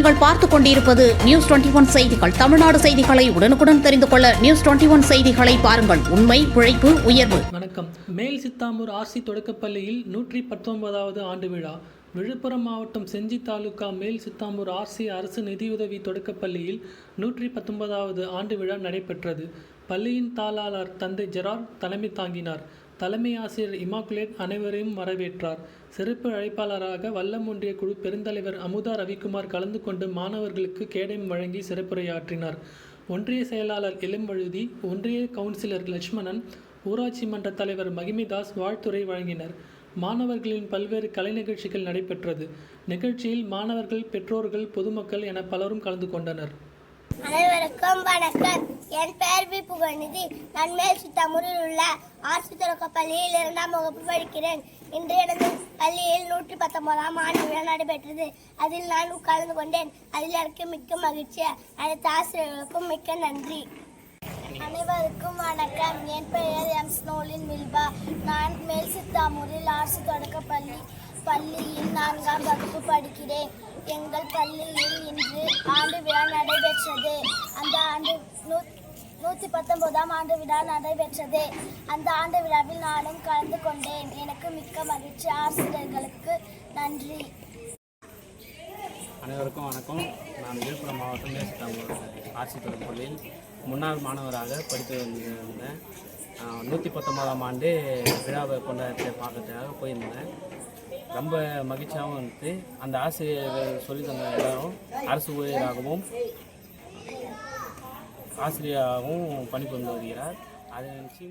நீங்கள் பார்த்துக் கொண்டிருப்பது நியூஸ் 21 செய்திகள். தமிழ்நாடு செய்திகளை உடனுக்குடன் தெரிந்து கொள்ள நியூஸ் 21 செய்திகளை பாருங்கள். உண்மை, உழைப்பு, உயர்வு. வணக்கம். மேல் சித்தாமூர் ஆர்சி தொடக்கப்பள்ளியில் 119வது ஆண்டு விழா. விழுப்புரம் மாவட்டம் செஞ்சி தாலுகா மேல் சித்தாமூர் ஆர்சி அரசு நிதியுதவி தொடக்கப்பள்ளியில் 119வது ஆண்டு விழா நடைபெற்றது. பள்ளியின் தாளாளர் தந்தை ஜெரார் தலைமை தாங்கினார். தலைமை ஆசிரியர் இமாக்குலேட் அனைவரையும் வரவேற்றார். சிறப்பு அழைப்பாளராக வல்லம் ஒன்றிய குழு பெருந்தலைவர் அமுதா ரவிக்குமார் கலந்து கொண்டு மாணவர்களுக்கு கேடயம் வழங்கி சிறப்புரையாற்றினார். ஒன்றிய செயலாளர் இளம்வழுதி, ஒன்றிய கவுன்சிலர் லட்சுமணன், ஊராட்சி மன்ற தலைவர் மகிமிதாஸ் வாழ்த்துரை வழங்கினர். மாணவர்களின் பல்வேறு கலை நிகழ்ச்சிகள் நடைபெற்றது. நிகழ்ச்சியில் மாணவர்கள், பெற்றோர்கள், பொதுமக்கள் என பலரும் கலந்து கொண்டனர். அனைவருக்கும் வணக்கம். என் பெயர் வி. புகழ்நிதி. நான் மேல் சித்தாமூரில் உள்ள ஆர்சி தொடக்கப்பள்ளியில் 2ஆம் வகுப்பு படிக்கிறேன். இன்று எனது பள்ளியில் 119ஆம் ஆண்டு விழா நடைபெற்றது. அதில் நான் கலந்து கொண்டேன். அதில் எனக்கு மிக்க மகிழ்ச்சி. அனைத்து ஆசிரியர்களுக்கும் மிக்க நன்றி. அனைவருக்கும் வணக்கம். என் பெயர் எம். ஸ்னோலின் மில்பா. நான் மேல் சித்தாமூரில் ஆர்சி தொடக்கப்பள்ளியில் 4ஆம் வகுப்பு படிக்கிறேன். எங்கள் பள்ளியில் இன்று ஆண்டு விழா நடைபெற்றது. அந்த ஆண்டு 119ஆம் ஆண்டு விழா நடைபெற்றது. அந்த ஆண்டு விழாவில் நானும் கலந்து கொண்டேன். எனக்கு மிக்க மகிழ்ச்சி. ஆசிரியர்களுக்கு நன்றி. அனைவருக்கும் வணக்கம். நான் விழுப்புரம் மாவட்டம் மேல் சித்தாமூர் ஆர்சி தொடக்கப்பள்ளியில் முன்னாள் மாணவராக படித்து வந்திருந்தேன். 119ஆம் ஆண்டு விழாவை கொண்டாடத்தை பார்க்கறதுக்காக போயிருந்தேன். ரொம்ப மகிழ்ச்சியாகவும் இருந்துச்சு. அந்த ஆசிரியர்கள் சொல்லி தந்த எல்லாரும் அரசு ஊழியராகவும் ஆசிரியராகவும் பணிபுரிந்து வருகிறார். அதை நினச்சி